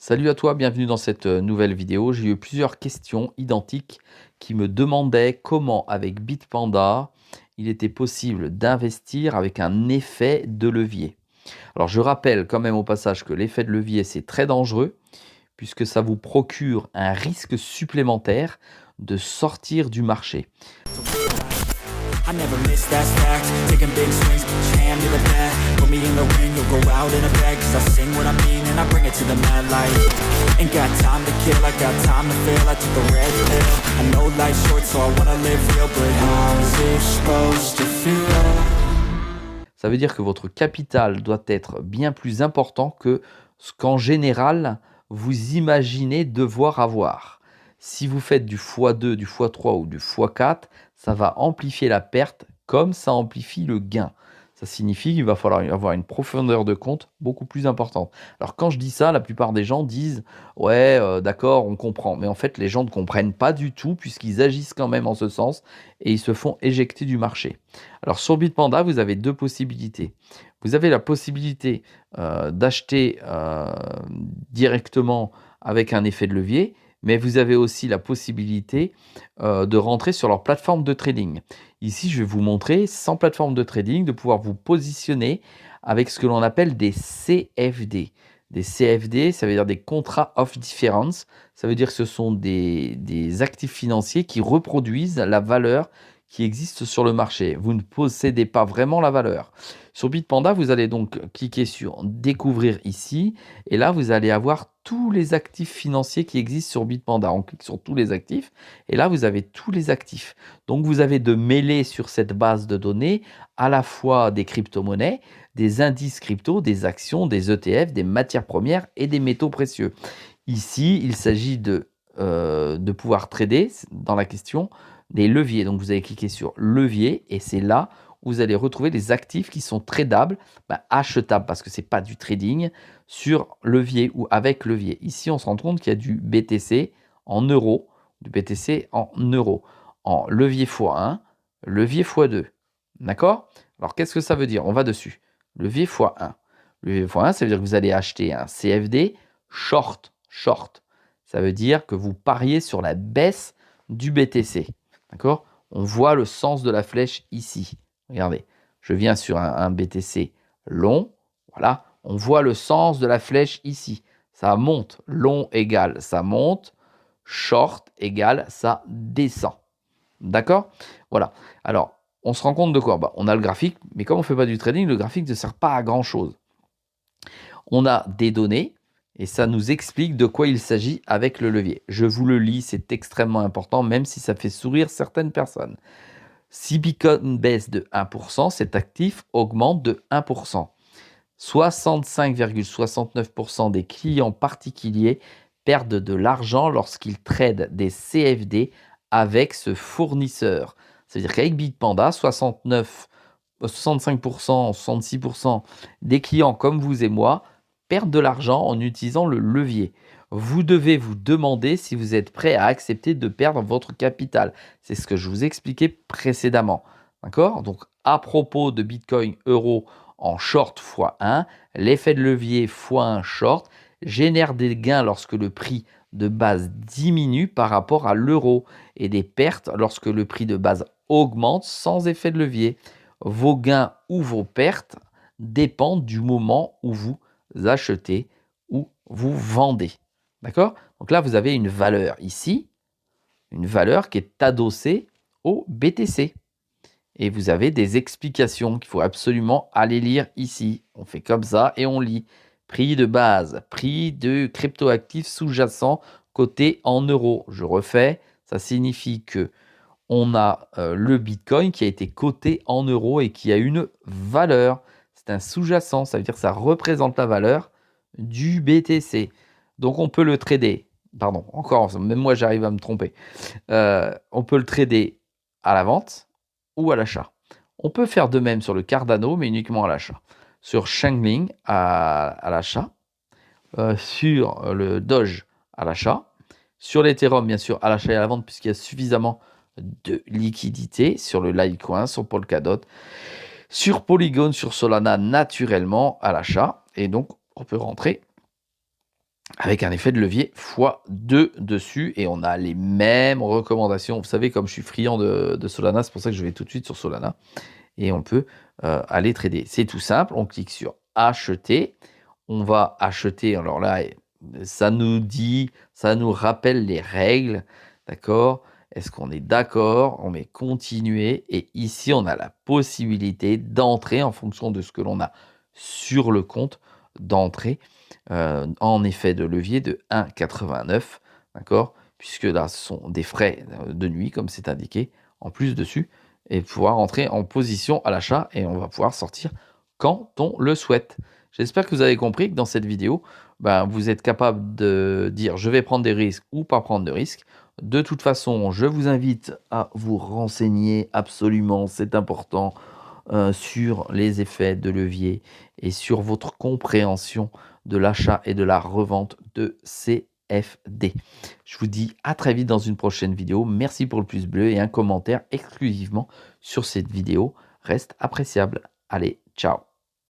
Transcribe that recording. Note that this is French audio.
Salut à toi, bienvenue dans cette nouvelle vidéo. J'ai eu plusieurs questions identiques qui me demandaient comment avec Bitpanda il était possible d'investir avec un effet de levier. Alors je rappelle quand même au passage que l'effet de levier c'est très dangereux puisque ça vous procure un risque supplémentaire de sortir du marché. I never miss, that's fact. Taking big swings, each hand to the bat. Put me in the ring, you'll go out in a bag. Cause I sing what I mean and I bring it to the mad light. Ain't got time to kill, I got time to feel. I took a red pill. I know life's short so I wanna live real. But how's it supposed to feel? Ça veut dire que votre capital doit être bien plus important que ce qu'en général vous imaginez devoir avoir. Si vous faites du x2, du x3 ou du x4, ça va amplifier la perte comme ça amplifie le gain. Ça signifie qu'il va falloir avoir une profondeur de compte beaucoup plus importante. Alors quand je dis ça, la plupart des gens disent ouais, d'accord, on comprend. Mais en fait, les gens ne comprennent pas du tout puisqu'ils agissent quand même en ce sens et ils se font éjecter du marché. Alors sur Bitpanda, vous avez deux possibilités. Vous avez la possibilité d'acheter directement avec un effet de levier, mais vous avez aussi la possibilité de rentrer sur leur plateforme de trading. Ici, je vais vous montrer, sans plateforme de trading, de pouvoir vous positionner avec ce que l'on appelle des CFD. Des CFD, ça veut dire des contrats of difference. Ça veut dire que ce sont des actifs financiers qui reproduisent la valeur qui existe sur le marché. Vous ne possédez pas vraiment la valeur. Sur Bitpanda, vous allez donc cliquer sur découvrir ici et là vous allez avoir tous les actifs financiers qui existent sur Bitpanda. On clique sur tous les actifs et là vous avez tous les actifs. Donc vous avez de mêler sur cette base de données à la fois des crypto-monnaies, des indices crypto, des actions, des ETF, des matières premières et des métaux précieux. Ici, il s'agit de pouvoir trader dans la question des leviers. Donc vous allez cliquer sur levier et c'est là où vous allez retrouver les actifs qui sont tradables, achetables parce que ce n'est pas du trading, sur levier ou avec levier. Ici, on se rend compte qu'il y a du BTC en euros, du BTC en euros, en levier x1, levier x2. D'accord? Alors qu'est-ce que ça veut dire? On va dessus. Levier x1. Levier x1, ça veut dire que vous allez acheter un CFD short. Short. Ça veut dire que vous pariez sur la baisse du BTC. D'accord? On voit le sens de la flèche ici. Regardez, je viens sur un BTC long. Voilà, on voit le sens de la flèche ici. Ça monte. Long égale ça monte. Short égale ça descend. D'accord? Voilà. Alors, on se rend compte de quoi? On a le graphique, mais comme on ne fait pas du trading, le graphique ne sert pas à grand-chose. On a des données et ça nous explique de quoi il s'agit avec le levier. Je vous le lis, c'est extrêmement important, même si ça fait sourire certaines personnes. Si Bitcoin baisse de 1%, cet actif augmente de 1%. 65,69% des clients particuliers perdent de l'argent lorsqu'ils tradent des CFD avec ce fournisseur. C'est-à-dire qu'avec Bitpanda, 65%, 66% des clients comme vous et moi perdent de l'argent en utilisant le levier. Vous devez vous demander si vous êtes prêt à accepter de perdre votre capital. C'est ce que je vous expliquais précédemment. D'accord? Donc, à propos de Bitcoin euro en short x1, l'effet de levier x1 short génère des gains lorsque le prix de base diminue par rapport à l'euro et des pertes lorsque le prix de base augmente sans effet de levier. Vos gains ou vos pertes dépendent du moment où vous achetez ou vous vendez. D'accord? Donc là, vous avez une valeur ici, une valeur qui est adossée au BTC. Et vous avez des explications qu'il faut absolument aller lire ici. On fait comme ça et on lit. Prix de base, prix de cryptoactifs sous-jacent coté en euros. Je refais, ça signifie que on a le Bitcoin qui a été coté en euros et qui a une valeur. C'est un sous-jacent, ça veut dire que ça représente la valeur du BTC. Donc on peut le trader, pardon, encore, même moi j'arrive à me tromper. On peut le trader à la vente ou à l'achat. On peut faire de même sur le Cardano, mais uniquement à l'achat. Sur Shangling à l'achat, sur le Doge à l'achat, sur l'Ethereum bien sûr à l'achat et à la vente puisqu'il y a suffisamment de liquidité, sur le Litecoin, sur Polkadot, sur Polygon, sur Solana naturellement à l'achat et donc on peut rentrer avec un effet de levier x2 dessus et on a les mêmes recommandations. Vous savez, comme je suis friand de Solana, c'est pour ça que je vais tout de suite sur Solana et on peut aller trader. C'est tout simple, on clique sur acheter, on va acheter. Alors là, ça nous rappelle les règles, d'accord? Est-ce qu'on est d'accord? On met continuer et ici, on a la possibilité d'entrer en fonction de ce que l'on a sur le compte, d'entrer en effet de levier de 1,89, d'accord? Puisque là, ce sont des frais de nuit, comme c'est indiqué, en plus dessus, et pouvoir entrer en position à l'achat et on va pouvoir sortir quand on le souhaite. J'espère que vous avez compris que dans cette vidéo, ben, vous êtes capable de dire je vais prendre des risques ou pas prendre de risques. De toute façon, je vous invite à vous renseigner absolument, c'est important, sur les effets de levier et sur votre compréhension de l'achat et de la revente de CFD. Je vous dis à très vite dans une prochaine vidéo. Merci pour le pouce bleu et un commentaire exclusivement sur cette vidéo reste appréciable. Allez, ciao!